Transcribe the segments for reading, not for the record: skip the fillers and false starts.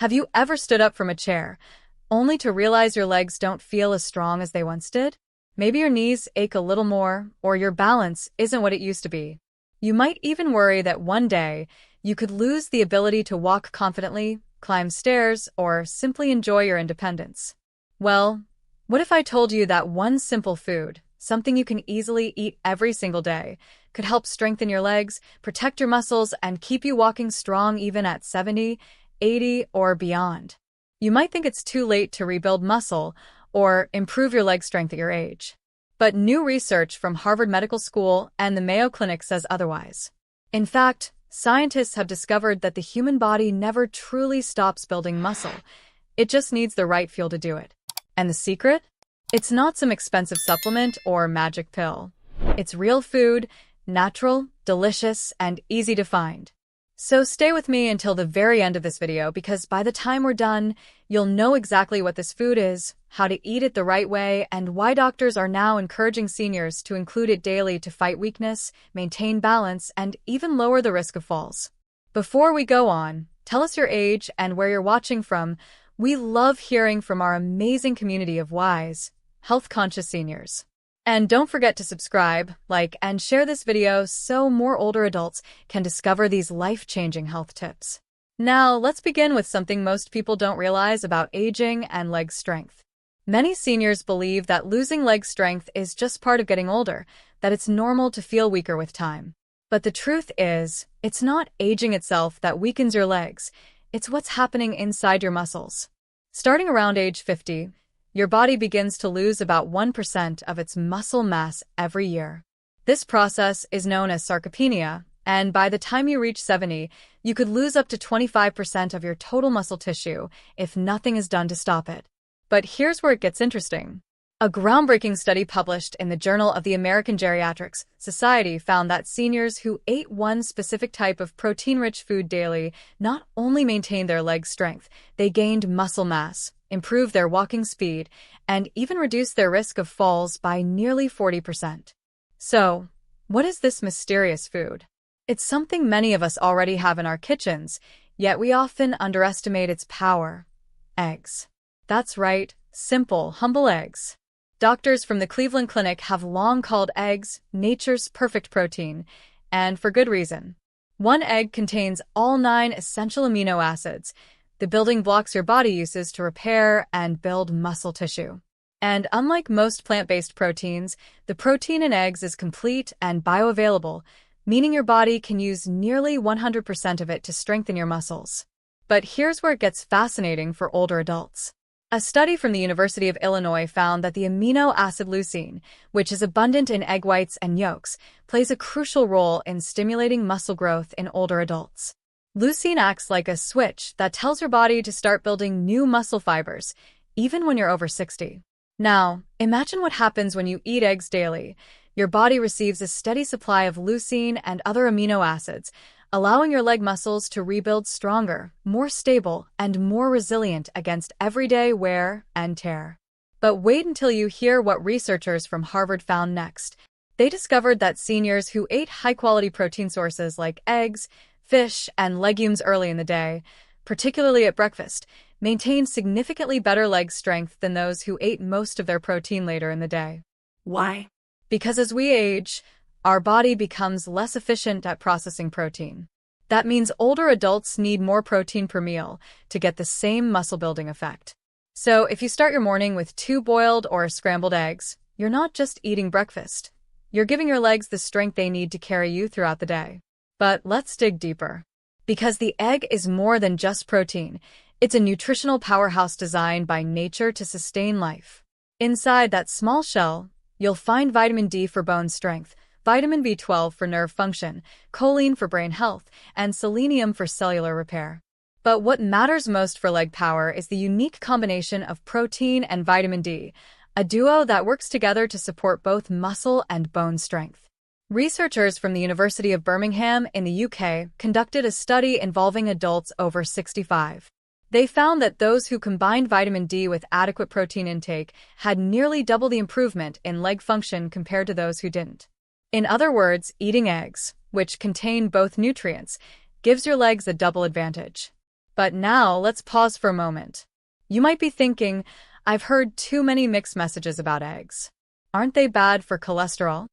Have you ever stood up from a chair, only to realize your legs don't feel as strong as they once did? Maybe your knees ache a little more, or your balance isn't what it used to be. You might even worry that one day you could lose the ability to walk confidently, climb stairs, or simply enjoy your independence. Well, what if I told you that one simple food, something you can easily eat every single day, could help strengthen your legs, protect your muscles, and keep you walking strong even at 70, 80, or beyond? You might think it's too late to rebuild muscle or improve your leg strength at your age. But new research from Harvard Medical School and the Mayo Clinic says otherwise. In fact, scientists have discovered that the human body never truly stops building muscle. It just needs the right fuel to do it. And the secret? It's not some expensive supplement or magic pill. It's real food, natural, delicious, and easy to find. So stay with me until the very end of this video, because by the time we're done, you'll know exactly what this food is, how to eat it the right way, and why doctors are now encouraging seniors to include it daily to fight weakness, maintain balance, and even lower the risk of falls. Before we go on, tell us your age and where you're watching from. We love hearing from our amazing community of wise, health-conscious seniors. And don't forget to subscribe, like, and share this video so more older adults can discover these life-changing health tips. Now, let's begin with something most people don't realize about aging and leg strength. Many seniors believe that losing leg strength is just part of getting older, that it's normal to feel weaker with time. But the truth is, it's not aging itself that weakens your legs. It's what's happening inside your muscles. Starting around age 50, your body begins to lose about 1% of its muscle mass every year. This process is known as sarcopenia, and by the time you reach 70, you could lose up to 25% of your total muscle tissue if nothing is done to stop it. But here's where it gets interesting. A groundbreaking study published in the Journal of the American Geriatrics Society found that seniors who ate one specific type of protein-rich food daily not only maintained their leg strength, they gained muscle mass, improved their walking speed, and even reduced their risk of falls by nearly 40%. So, what is this mysterious food? It's something many of us already have in our kitchens, yet we often underestimate its power. Eggs. That's right, simple, humble eggs. Doctors from the Cleveland Clinic have long called eggs nature's perfect protein, and for good reason. One egg contains all 9 essential amino acids, the building blocks your body uses to repair and build muscle tissue. And unlike most plant-based proteins, the protein in eggs is complete and bioavailable, meaning your body can use nearly 100% of it to strengthen your muscles. But here's where it gets fascinating for older adults. A study from the University of Illinois found that the amino acid leucine, which is abundant in egg whites and yolks, plays a crucial role in stimulating muscle growth in older adults. Leucine acts like a switch that tells your body to start building new muscle fibers, even when you're over 60. Now, imagine what happens when you eat eggs daily. Your body receives a steady supply of leucine and other amino acids, allowing your leg muscles to rebuild stronger, more stable, and more resilient against everyday wear and tear. But wait until you hear what researchers from Harvard found next. They discovered that seniors who ate high-quality protein sources like eggs, fish, and legumes early in the day, particularly at breakfast, maintained significantly better leg strength than those who ate most of their protein later in the day. Why? Because as we age, our body becomes less efficient at processing protein. That means older adults need more protein per meal to get the same muscle-building effect. So if you start your morning with 2 boiled or scrambled eggs, you're not just eating breakfast. You're giving your legs the strength they need to carry you throughout the day. But let's dig deeper. Because the egg is more than just protein, it's a nutritional powerhouse designed by nature to sustain life. Inside that small shell, you'll find vitamin D for bone strength, vitamin B12 for nerve function, choline for brain health, and selenium for cellular repair. But what matters most for leg power is the unique combination of protein and vitamin D, a duo that works together to support both muscle and bone strength. Researchers from the University of Birmingham in the UK conducted a study involving adults over 65. They found that those who combined vitamin D with adequate protein intake had nearly double the improvement in leg function compared to those who didn't. In other words, eating eggs, which contain both nutrients, gives your legs a double advantage. But now let's pause for a moment. You might be thinking, I've heard too many mixed messages about eggs. Aren't they bad for cholesterol?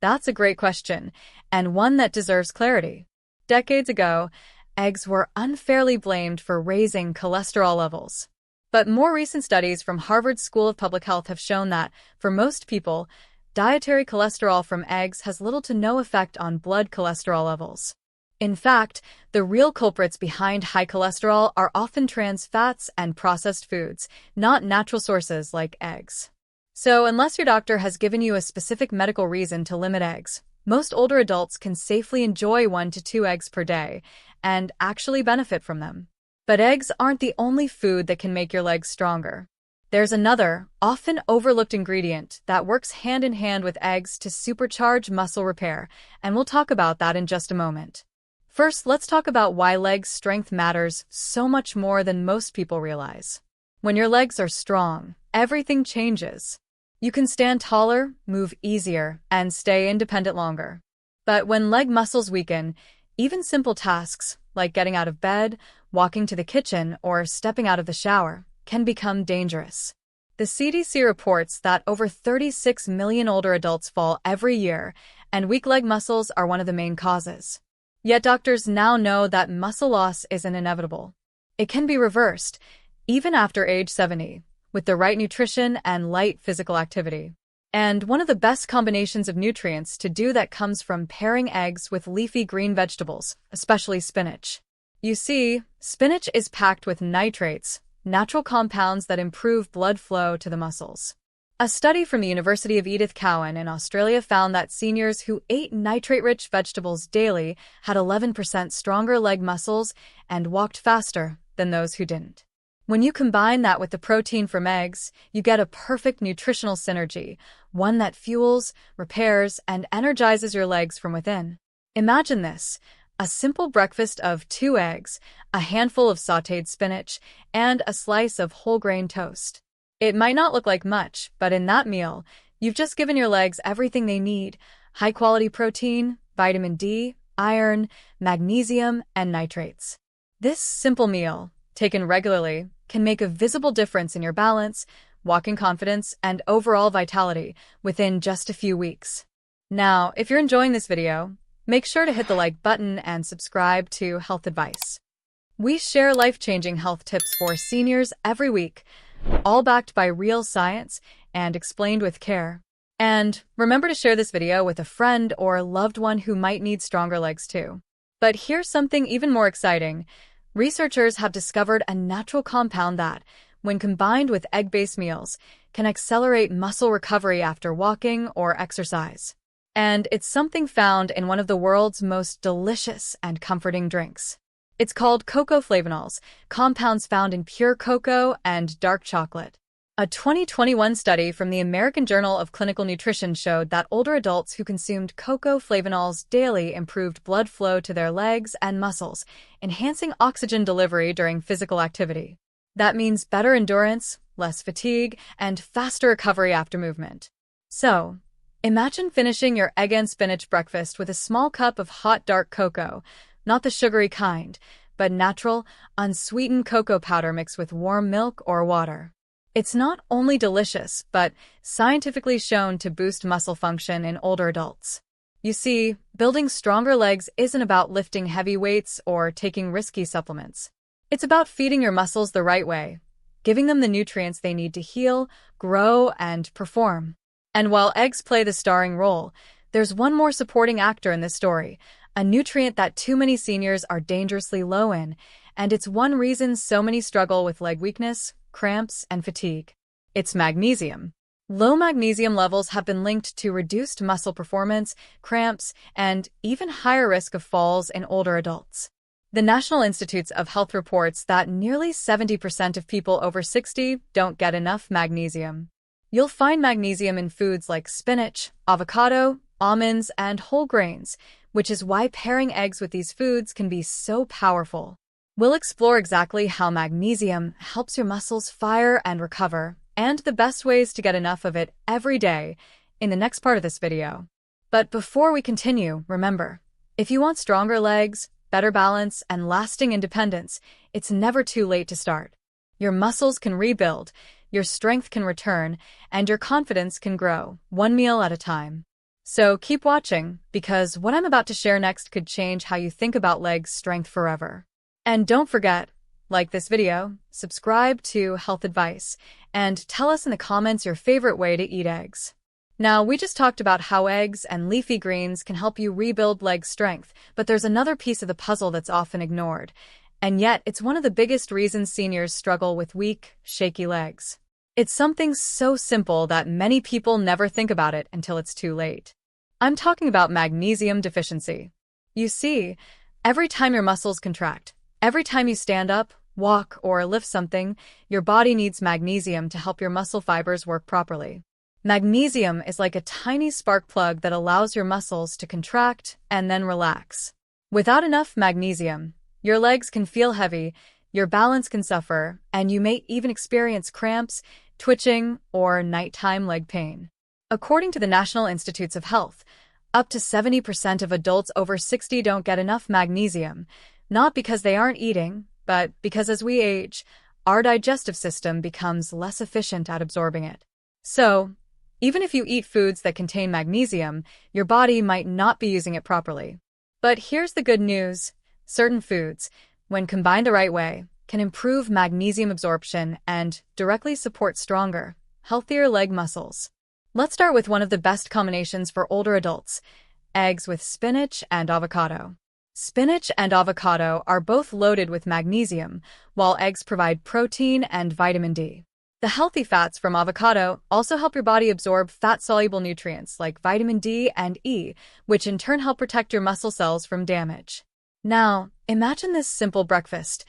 That's a great question, and one that deserves clarity. Decades ago, eggs were unfairly blamed for raising cholesterol levels. But more recent studies from Harvard School of Public Health have shown that, for most people, dietary cholesterol from eggs has little to no effect on blood cholesterol levels. In fact, the real culprits behind high cholesterol are often trans fats and processed foods, not natural sources like eggs. So, unless your doctor has given you a specific medical reason to limit eggs, most older adults can safely enjoy 1 to 2 eggs per day and actually benefit from them. But eggs aren't the only food that can make your legs stronger. There's another, often overlooked ingredient that works hand in hand with eggs to supercharge muscle repair, and we'll talk about that in just a moment. First, let's talk about why leg strength matters so much more than most people realize. When your legs are strong, everything changes. You can stand taller, move easier, and stay independent longer. But when leg muscles weaken, even simple tasks, like getting out of bed, walking to the kitchen, or stepping out of the shower, can become dangerous. The CDC reports that over 36 million older adults fall every year, and weak leg muscles are one of the main causes. Yet doctors now know that muscle loss isn't inevitable. It can be reversed, even after age 70, with the right nutrition and light physical activity. And one of the best combinations of nutrients to do that comes from pairing eggs with leafy green vegetables, especially spinach. You see, spinach is packed with nitrates, natural compounds that improve blood flow to the muscles. A study from the University of Edith Cowan in Australia found that seniors who ate nitrate-rich vegetables daily had 11% stronger leg muscles and walked faster than those who didn't. When you combine that with the protein from eggs, you get a perfect nutritional synergy, one that fuels, repairs, and energizes your legs from within. Imagine this: a simple breakfast of 2 eggs, a handful of sautéed spinach, and a slice of whole grain toast. It might not look like much, but in that meal, you've just given your legs everything they need: high-quality protein, vitamin D, iron, magnesium, and nitrates. This simple meal, taken regularly, can make a visible difference in your balance, walking confidence, and overall vitality within just a few weeks. Now, if you're enjoying this video, make sure to hit the like button and subscribe to Health Advice. We share life-changing health tips for seniors every week, all backed by real science and explained with care. And remember to share this video with a friend or loved one who might need stronger legs too. But here's something even more exciting. Researchers have discovered a natural compound that, when combined with egg-based meals, can accelerate muscle recovery after walking or exercise. And it's something found in one of the world's most delicious and comforting drinks. It's called cocoa flavonols, compounds found in pure cocoa and dark chocolate. A 2021 study from the American Journal of Clinical Nutrition showed that older adults who consumed cocoa flavonols daily improved blood flow to their legs and muscles, enhancing oxygen delivery during physical activity. That means better endurance, less fatigue, and faster recovery after movement. So, imagine finishing your egg and spinach breakfast with a small cup of hot dark cocoa, not the sugary kind, but natural, unsweetened cocoa powder mixed with warm milk or water. It's not only delicious, but scientifically shown to boost muscle function in older adults. You see, building stronger legs isn't about lifting heavy weights or taking risky supplements. It's about feeding your muscles the right way, giving them the nutrients they need to heal, grow, and perform. And while eggs play the starring role, there's one more supporting actor in this story, a nutrient that too many seniors are dangerously low in, and it's one reason so many struggle with leg weakness, cramps, and fatigue. It's magnesium. Low magnesium levels have been linked to reduced muscle performance, cramps, and even higher risk of falls in older adults. The National Institutes of Health reports that nearly 70% of people over 60 don't get enough magnesium. You'll find magnesium in foods like spinach, avocado, almonds, and whole grains, which is why pairing eggs with these foods can be so powerful. We'll explore exactly how magnesium helps your muscles fire and recover, and the best ways to get enough of it every day in the next part of this video. But before we continue, remember, if you want stronger legs, better balance, and lasting independence, it's never too late to start. Your muscles can rebuild, your strength can return, and your confidence can grow, one meal at a time. So keep watching, because what I'm about to share next could change how you think about leg strength forever. And don't forget, like this video, subscribe to Health Advice, and tell us in the comments your favorite way to eat eggs. Now, we just talked about how eggs and leafy greens can help you rebuild leg strength, but there's another piece of the puzzle that's often ignored. And yet, it's one of the biggest reasons seniors struggle with weak, shaky legs. It's something so simple that many people never think about it until it's too late. I'm talking about magnesium deficiency. You see, every time your muscles contract, every time you stand up, walk, or lift something, your body needs magnesium to help your muscle fibers work properly. Magnesium is like a tiny spark plug that allows your muscles to contract and then relax. Without enough magnesium, your legs can feel heavy, your balance can suffer, and you may even experience cramps, twitching, or nighttime leg pain. According to the National Institutes of Health, up to 70% of adults over 60 don't get enough magnesium, not because they aren't eating, but because as we age, our digestive system becomes less efficient at absorbing it. So, even if you eat foods that contain magnesium, your body might not be using it properly. But here's the good news. Certain foods, when combined the right way, can improve magnesium absorption and directly support stronger, healthier leg muscles. Let's start with one of the best combinations for older adults: eggs with spinach and avocado. Spinach and avocado are both loaded with magnesium, while eggs provide protein and vitamin D. The healthy fats from avocado also help your body absorb fat-soluble nutrients like vitamin D and E, which in turn help protect your muscle cells from damage. Now, imagine this simple breakfast: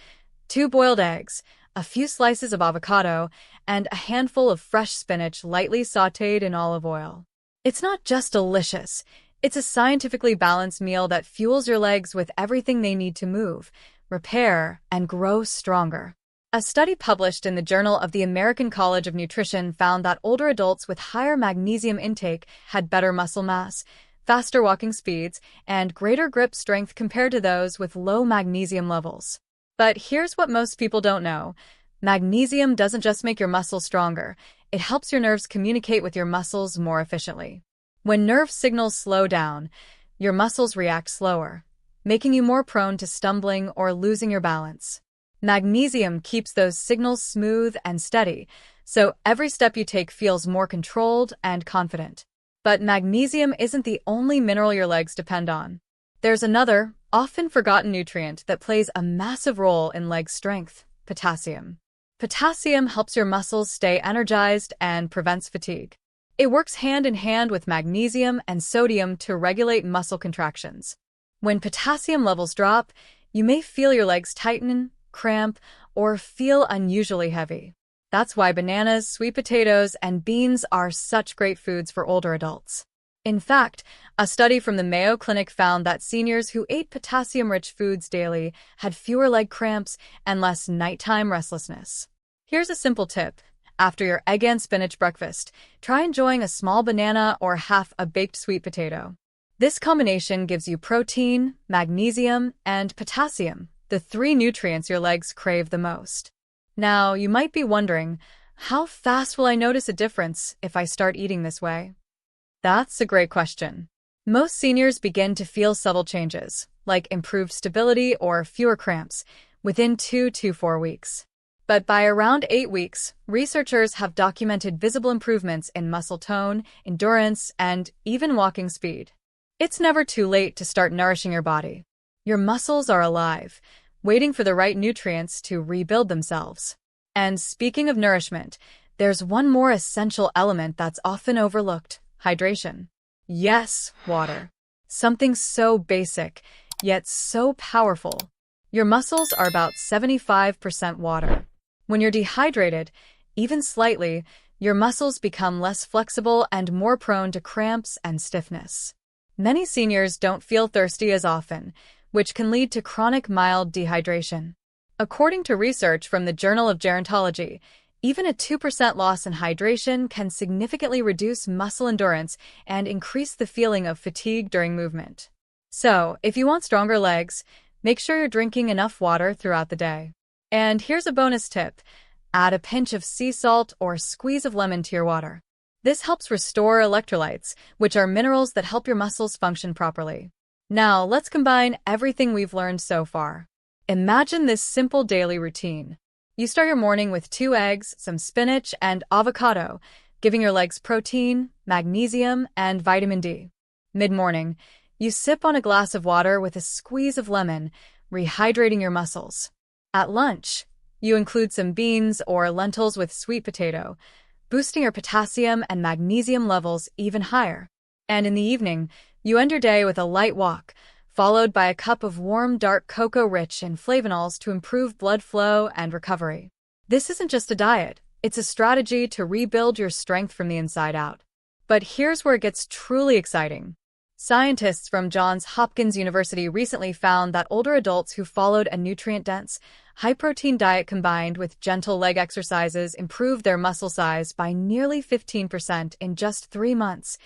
2 boiled eggs, a few slices of avocado, and a handful of fresh spinach lightly sautéed in olive oil. It's not just delicious, it's a scientifically balanced meal that fuels your legs with everything they need to move, repair, and grow stronger. A study published in the Journal of the American College of Nutrition found that older adults with higher magnesium intake had better muscle mass, faster walking speeds, and greater grip strength compared to those with low magnesium levels. But here's what most people don't know. Magnesium doesn't just make your muscles stronger, it helps your nerves communicate with your muscles more efficiently. When nerve signals slow down, your muscles react slower, making you more prone to stumbling or losing your balance. Magnesium keeps those signals smooth and steady, so every step you take feels more controlled and confident. But magnesium isn't the only mineral your legs depend on. There's another, often forgotten nutrient that plays a massive role in leg strength: potassium. Potassium helps your muscles stay energized and prevents fatigue. It works hand in hand with magnesium and sodium to regulate muscle contractions. When potassium levels drop, you may feel your legs tighten, cramp, or feel unusually heavy. That's why bananas, sweet potatoes, and beans are such great foods for older adults. In fact, a study from the Mayo Clinic found that seniors who ate potassium-rich foods daily had fewer leg cramps and less nighttime restlessness. Here's a simple tip. After your egg and spinach breakfast, try enjoying a small banana or half a baked sweet potato. This combination gives you protein, magnesium, and potassium, the 3 nutrients your legs crave the most. Now, you might be wondering, how fast will I notice a difference if I start eating this way? That's a great question. Most seniors begin to feel subtle changes, like improved stability or fewer cramps, within 2 to 4 weeks. But by around 8 weeks, researchers have documented visible improvements in muscle tone, endurance, and even walking speed. It's never too late to start nourishing your body. Your muscles are alive, waiting for the right nutrients to rebuild themselves. And speaking of nourishment, there's one more essential element that's often overlooked: hydration. Yes, water. Something so basic, yet so powerful. Your muscles are about 75% water. When you're dehydrated, even slightly, your muscles become less flexible and more prone to cramps and stiffness. Many seniors don't feel thirsty as often, which can lead to chronic mild dehydration. According to research from the Journal of Gerontology, even a 2% loss in hydration can significantly reduce muscle endurance and increase the feeling of fatigue during movement. So, if you want stronger legs, Make sure you're drinking enough water throughout the day. And here's a bonus tip. Add a pinch of sea salt or squeeze of lemon to your water. This helps restore electrolytes, which are minerals that help your muscles function properly. Now, let's combine everything we've learned so far. Imagine this simple daily routine. You start your morning with 2 eggs, some spinach, and avocado, giving your legs protein, magnesium, and vitamin D. Mid-morning, you sip on a glass of water with a squeeze of lemon, rehydrating your muscles. At lunch, you include some beans or lentils with sweet potato, boosting your potassium and magnesium levels even higher. And in the evening, you end your day with a light walk, followed by a cup of warm dark cocoa rich in flavonols to improve blood flow and recovery. This isn't just a diet, it's a strategy to rebuild your strength from the inside out. But here's where it gets truly exciting. Scientists from Johns Hopkins University recently found that older adults who followed a nutrient-dense, high-protein diet combined with gentle leg exercises improved their muscle size by nearly 15% in just 3 months,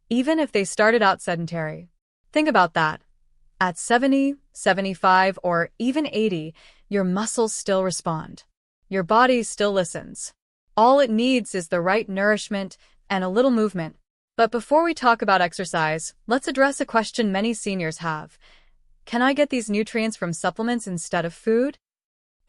even if they started out sedentary. Think about that. At 70, 75, or even 80, your muscles still respond. Your body still listens. All it needs is the right nourishment and a little movement. But before we talk about exercise, let's address a question many seniors have. Can I get these nutrients from supplements instead of food?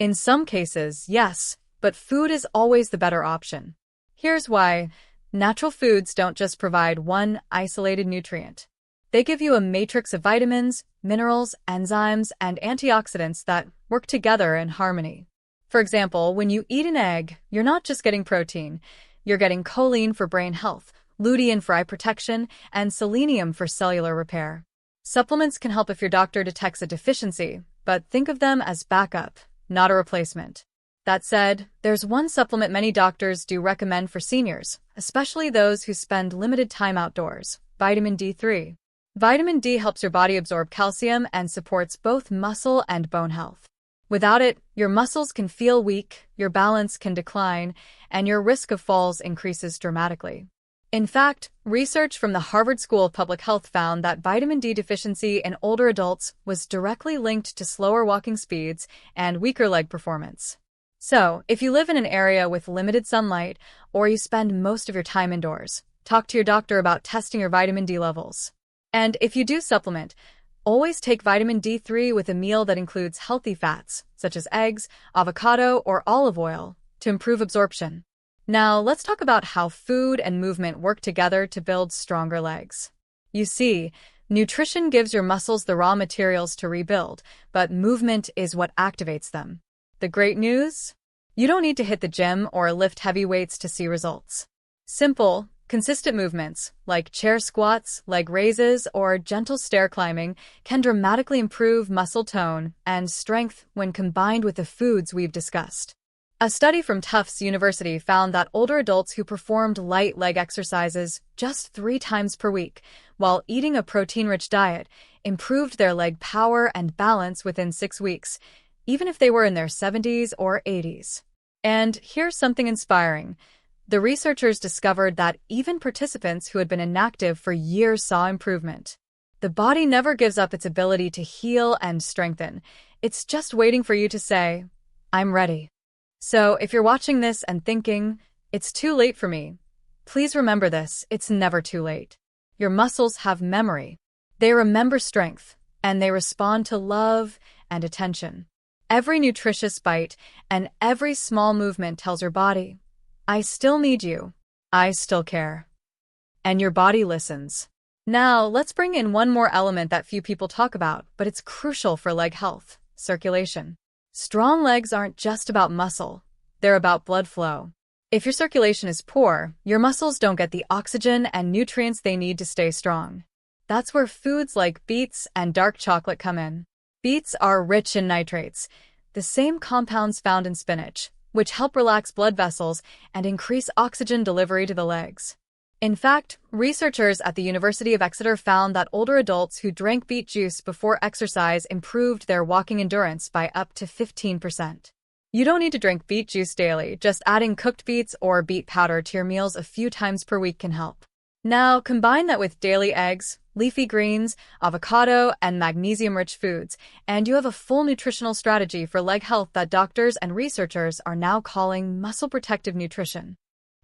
In some cases, yes, but food is always the better option. Here's why. Natural foods don't just provide one isolated nutrient. They give you a matrix of vitamins, minerals, enzymes, and antioxidants that work together in harmony. For example, when you eat an egg, you're not just getting protein. You're getting choline for brain health, lutein for eye protection, and selenium for cellular repair. Supplements can help if your doctor detects a deficiency, but think of them as backup, not a replacement. That said, there's one supplement many doctors do recommend for seniors, especially those who spend limited time outdoors: vitamin D3. Vitamin D helps your body absorb calcium and supports both muscle and bone health. Without it, your muscles can feel weak, your balance can decline, and your risk of falls increases dramatically. In fact, research from the Harvard School of Public Health found that vitamin D deficiency in older adults was directly linked to slower walking speeds and weaker leg performance. So, if you live in an area with limited sunlight or you spend most of your time indoors, talk to your doctor about testing your vitamin D levels. And if you do supplement, always take vitamin D3 with a meal that includes healthy fats, such as eggs, avocado, or olive oil, to improve absorption. Now, let's talk about how food and movement work together to build stronger legs. You see, nutrition gives your muscles the raw materials to rebuild, but movement is what activates them. The great news? You don't need to hit the gym or lift heavy weights to see results. Simple, consistent movements, like chair squats, leg raises, or gentle stair climbing, can dramatically improve muscle tone and strength when combined with the foods we've discussed. A study from Tufts University found that older adults who performed light leg exercises just 3 times per week, while eating a protein-rich diet, improved their leg power and balance within 6 weeks, even if they were in their 70s or 80s. And here's something inspiring. The researchers discovered that even participants who had been inactive for years saw improvement. The body never gives up its ability to heal and strengthen. It's just waiting for you to say, "I'm ready." So if you're watching this and thinking, "It's too late for me," please remember this: it's never too late. Your muscles have memory. They remember strength, and they respond to love and attention. Every nutritious bite and every small movement tells your body, "I still need you. I still care." And your body listens. Now, let's bring in one more element that few people talk about, but it's crucial for leg health: circulation. Strong legs aren't just about muscle. They're about blood flow. If your circulation is poor, your muscles don't get the oxygen and nutrients they need to stay strong. That's where foods like beets and dark chocolate come in. Beets are rich in nitrates, the same compounds found in spinach, which help relax blood vessels and increase oxygen delivery to the legs. In fact, researchers at the University of Exeter found that older adults who drank beet juice before exercise improved their walking endurance by up to 15%. You don't need to drink beet juice daily, just adding cooked beets or beet powder to your meals a few times per week can help. Now, combine that with daily eggs, leafy greens, avocado, and magnesium-rich foods, and you have a full nutritional strategy for leg health that doctors and researchers are now calling muscle-protective nutrition.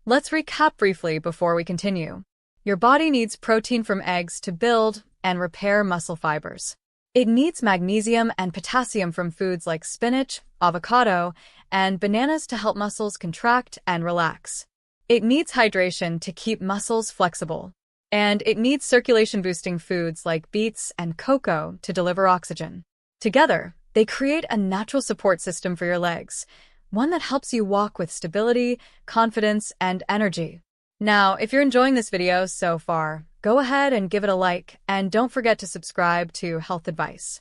Let's recap briefly before we continue. Your body needs protein from eggs to build and repair muscle fibers. It needs magnesium and potassium from foods like spinach, avocado, and bananas to help muscles contract and relax. It needs hydration to keep muscles flexible. And it needs circulation-boosting foods like beets and cocoa to deliver oxygen. Together, they create a natural support system for your legs, one that helps you walk with stability, confidence, and energy. Now, if you're enjoying this video so far, go ahead and give it a like, and don't forget to subscribe to Health Advice.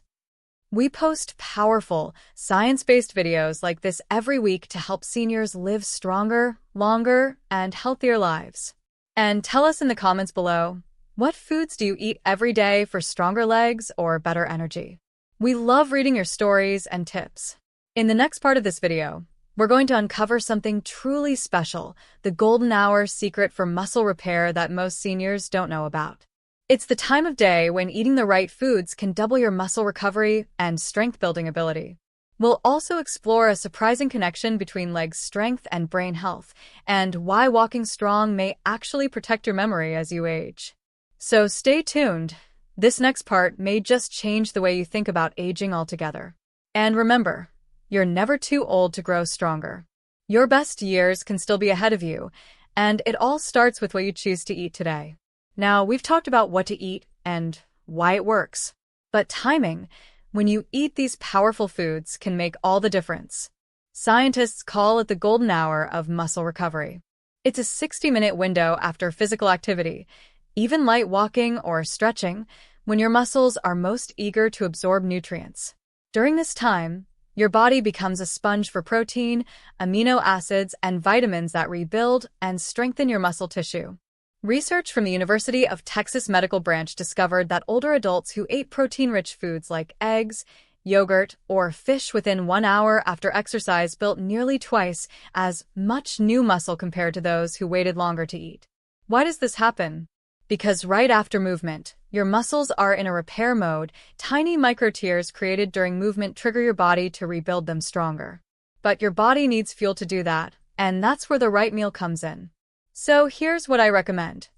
We post powerful, science-based videos like this every week to help seniors live stronger, longer, and healthier lives. And tell us in the comments below, what foods do you eat every day for stronger legs or better energy? We love reading your stories and tips. In the next part of this video, we're going to uncover something truly special, the golden hour secret for muscle repair that most seniors don't know about. It's the time of day when eating the right foods can double your muscle recovery and strength-building ability. We'll also explore a surprising connection between leg strength and brain health, and why walking strong may actually protect your memory as you age. So stay tuned. This next part may just change the way you think about aging altogether. And remember, you're never too old to grow stronger. Your best years can still be ahead of you, and it all starts with what you choose to eat today. Now, we've talked about what to eat and why it works. But timing, when you eat these powerful foods, can make all the difference. Scientists call it the golden hour of muscle recovery. It's a 60-minute window after physical activity, even light walking or stretching, when your muscles are most eager to absorb nutrients. During this time, your body becomes a sponge for protein, amino acids, and vitamins that rebuild and strengthen your muscle tissue. Research from the University of Texas Medical Branch discovered that older adults who ate protein-rich foods like eggs, yogurt, or fish within 1 hour after exercise built nearly twice as much new muscle compared to those who waited longer to eat. Why does this happen? Because right after movement, your muscles are in a repair mode. Tiny micro-tears created during movement trigger your body to rebuild them stronger. But your body needs fuel to do that, and that's where the right meal comes in. So here's what I recommend.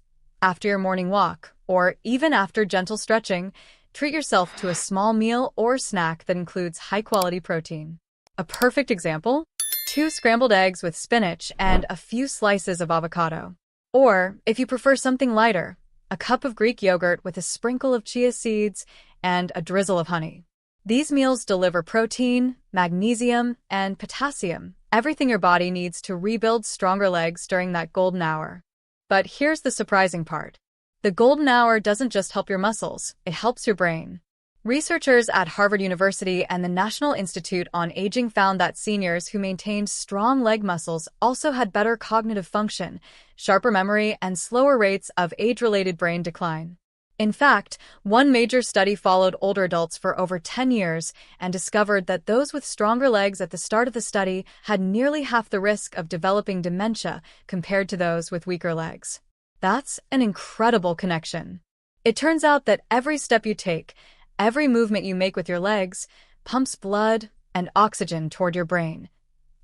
After your morning walk, or even after gentle stretching, treat yourself to a small meal or snack that includes high-quality protein. A perfect example? 2 scrambled eggs with spinach and a few slices of avocado. Or, if you prefer something lighter, a cup of Greek yogurt with a sprinkle of chia seeds and a drizzle of honey. These meals deliver protein, magnesium, and potassium, everything your body needs to rebuild stronger legs during that golden hour. But here's the surprising part. The golden hour doesn't just help your muscles, it helps your brain. Researchers at Harvard University and the National Institute on Aging found that seniors who maintained strong leg muscles also had better cognitive function, sharper memory, and slower rates of age-related brain decline. In fact, one major study followed older adults for over 10 years and discovered that those with stronger legs at the start of the study had nearly half the risk of developing dementia compared to those with weaker legs. That's an incredible connection. It turns out that every step you take, every movement you make with your legs, pumps blood and oxygen toward your brain,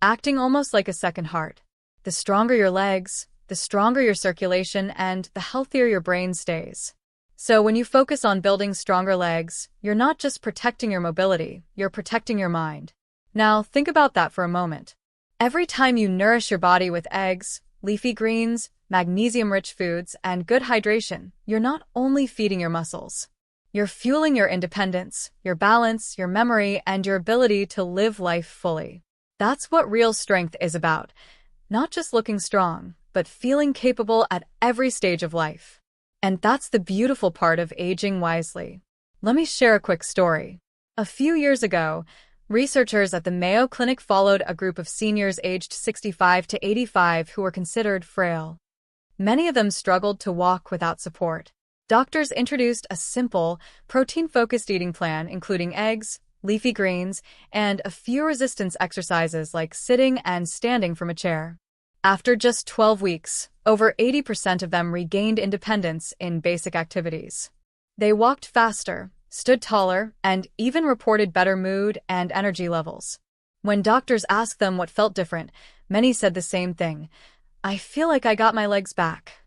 acting almost like a second heart. The stronger your legs, the stronger your circulation, and the healthier your brain stays. So when you focus on building stronger legs, you're not just protecting your mobility, you're protecting your mind. Now, think about that for a moment. Every time you nourish your body with eggs, leafy greens, magnesium-rich foods, and good hydration, you're not only feeding your muscles. You're fueling your independence, your balance, your memory, and your ability to live life fully. That's what real strength is about. Not just looking strong, but feeling capable at every stage of life. And that's the beautiful part of aging wisely. Let me share a quick story. A few years ago, researchers at the Mayo Clinic followed a group of seniors aged 65 to 85 who were considered frail. Many of them struggled to walk without support. Doctors introduced a simple, protein-focused eating plan, including eggs, leafy greens, and a few resistance exercises like sitting and standing from a chair. After just 12 weeks, over 80% of them regained independence in basic activities. They walked faster, stood taller, and even reported better mood and energy levels. When doctors asked them what felt different, many said the same thing: "I feel like I got my legs back."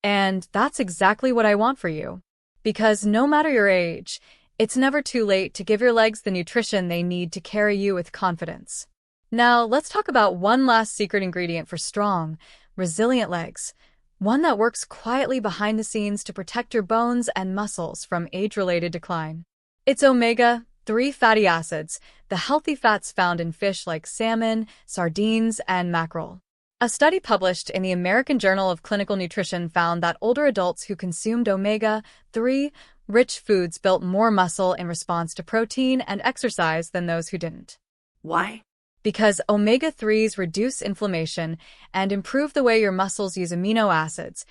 And that's exactly what I want for you. Because no matter your age, it's never too late to give your legs the nutrition they need to carry you with confidence. Now, let's talk about one last secret ingredient for strong, resilient legs, one that works quietly behind the scenes to protect your bones and muscles from age-related decline. It's omega-3 fatty acids, the healthy fats found in fish like salmon, sardines, and mackerel. A study published in the American Journal of Clinical Nutrition found that older adults who consumed omega-3 rich foods built more muscle in response to protein and exercise than those who didn't. Why? Because omega-3s reduce inflammation and improve the way your muscles use amino acids,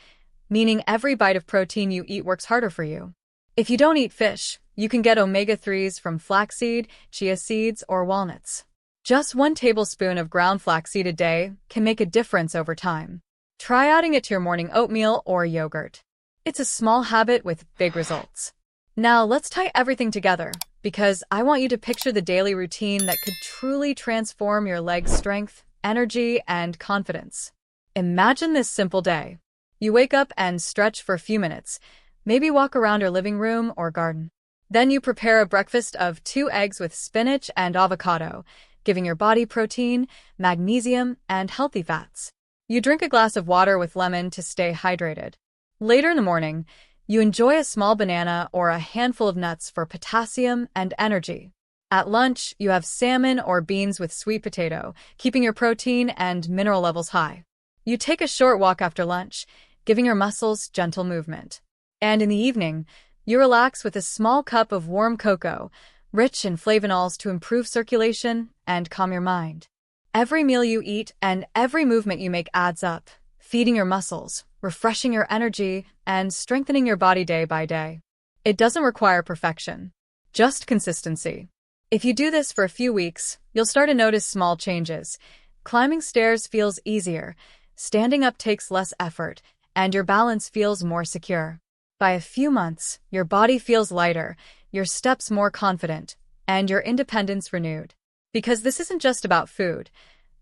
meaning every bite of protein you eat works harder for you. If you don't eat fish, you can get omega-3s from flaxseed, chia seeds, or walnuts. Just 1 tablespoon of ground flaxseed a day can make a difference over time. Try adding it to your morning oatmeal or yogurt. It's a small habit with big results. Now let's tie everything together, because I want you to picture the daily routine that could truly transform your legs' strength, energy, and confidence. Imagine this simple day. You wake up and stretch for a few minutes, maybe walk around your living room or garden. Then you prepare a breakfast of 2 eggs with spinach and avocado, giving your body protein, magnesium, and healthy fats. You drink a glass of water with lemon to stay hydrated. Later in the morning, you enjoy a small banana or a handful of nuts for potassium and energy. At lunch, you have salmon or beans with sweet potato, keeping your protein and mineral levels high. You take a short walk after lunch, giving your muscles gentle movement. And in the evening, you relax with a small cup of warm cocoa, rich in flavonols to improve circulation and calm your mind. Every meal you eat and every movement you make adds up, feeding your muscles, refreshing your energy, and strengthening your body day by day. It doesn't require perfection, just consistency. If you do this for a few weeks, you'll start to notice small changes. Climbing stairs feels easier, standing up takes less effort, and your balance feels more secure. By a few months, your body feels lighter, your steps more confident, and your independence renewed. Because this isn't just about food.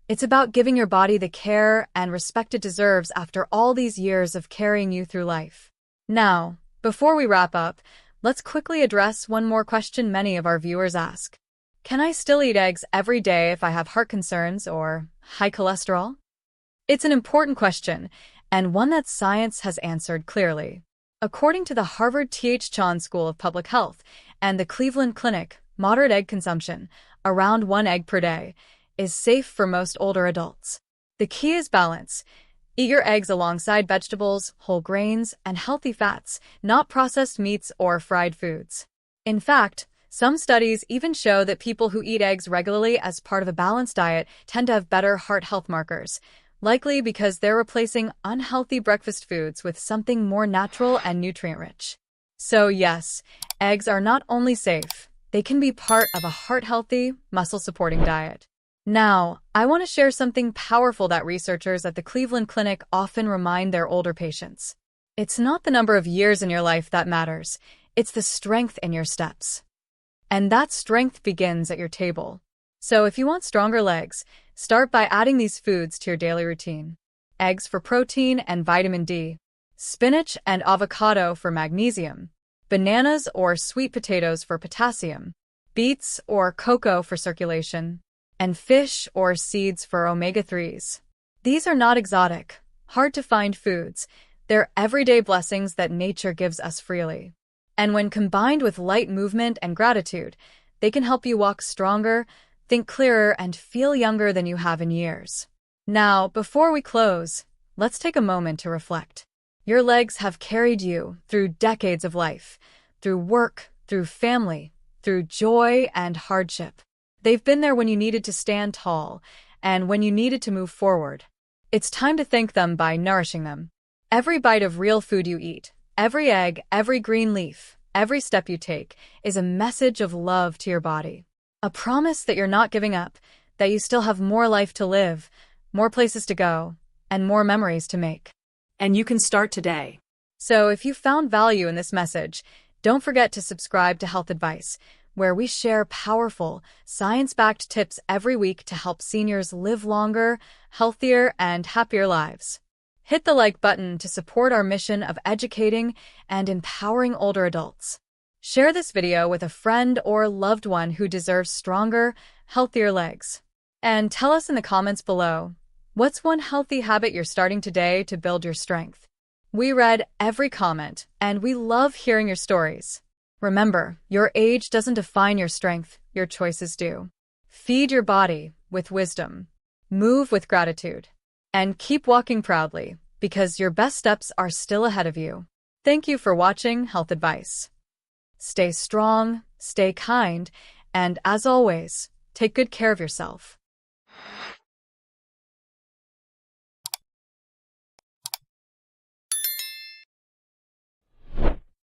It's about giving your body the care and respect it deserves after all these years of carrying you through life. Now, before we wrap up, let's quickly address one more question many of our viewers ask. Can I still eat eggs every day if I have heart concerns or high cholesterol? It's an important question, and one that science has answered clearly. According to the Harvard T.H. Chan School of Public Health and the Cleveland Clinic, moderate egg consumption, around 1 egg per day, is safe for most older adults. The key is balance. Eat your eggs alongside vegetables, whole grains, and healthy fats, not processed meats or fried foods. In fact, some studies even show that people who eat eggs regularly as part of a balanced diet tend to have better heart health markers, likely because they're replacing unhealthy breakfast foods with something more natural and nutrient-rich. So yes, eggs are not only safe, they can be part of a heart-healthy, muscle-supporting diet. Now, I want to share something powerful that researchers at the Cleveland Clinic often remind their older patients. It's not the number of years in your life that matters, it's the strength in your steps. And that strength begins at your table. So if you want stronger legs, start by adding these foods to your daily routine. Eggs for protein and vitamin D, spinach and avocado for magnesium, bananas or sweet potatoes for potassium, beets or cocoa for circulation, and fish or seeds for omega-3s. These are not exotic, hard-to-find foods. They're everyday blessings that nature gives us freely. And when combined with light movement and gratitude, they can help you walk stronger, think clearer, and feel younger than you have in years. Now, before we close, let's take a moment to reflect. Your legs have carried you through decades of life, through work, through family, through joy and hardship. They've been there when you needed to stand tall and when you needed to move forward. It's time to thank them by nourishing them. Every bite of real food you eat, every egg, every green leaf, every step you take is a message of love to your body. A promise that you're not giving up, that you still have more life to live, more places to go, and more memories to make. And you can start today. So if you found value in this message, Don't forget to subscribe to Health Advice, where we share powerful, science-backed tips every week to help seniors live longer, healthier, and happier lives. Hit the like button to support our mission of educating and empowering older adults. Share this video with a friend or loved one who deserves stronger, healthier legs. And tell us in the comments below, what's one healthy habit you're starting today to build your strength? We read every comment, and we love hearing your stories. Remember, your age doesn't define your strength, your choices do. Feed your body with wisdom, move with gratitude, and keep walking proudly, because your best steps are still ahead of you. Thank you for watching Health Advice. Stay strong, stay kind, and as always, take good care of yourself.